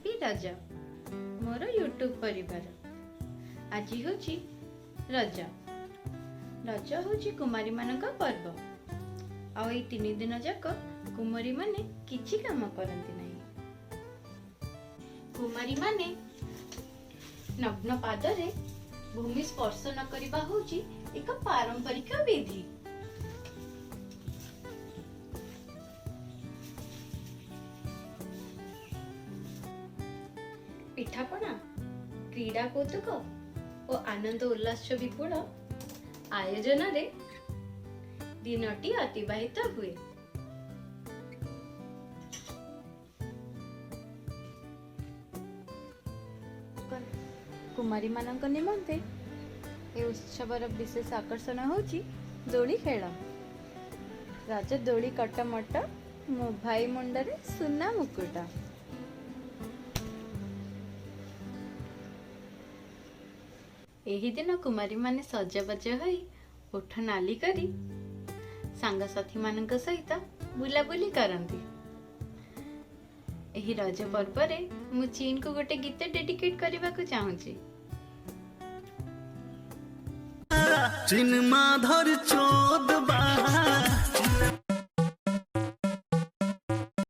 Happy रज मोर YouTube परिवार। आज होची रज। रज होची कुमारी मानक पर्व। आ एई 3 दिन जाक कुमारी माने किछि काम करंती नहीं। कुमारी माने नग्न पादरे भूमि स्पर्श न करिबा होची एक पारंपरिक विधि। पिठापना क्रीड़ा कौतुक और आनंद उल्लास विपुल आयोजन रे दिनटी अतिबाहित हुए। कुमारी मानक निमंते ए उत्सवर विशेष आकर्षण होची दोली खेल। राज दोली कटमट मो भाई मुंडरे सुना मुकुट। एही दिन कुमारी माने सजबाज होई ओठ नाली करी सांगसाथी मानक सहित बुलाबुली करंती। एही रज पर्व रे मु चीन को गोटे गीत डेडिकेट करबा को चाहूची। चीन माधर चोद बहा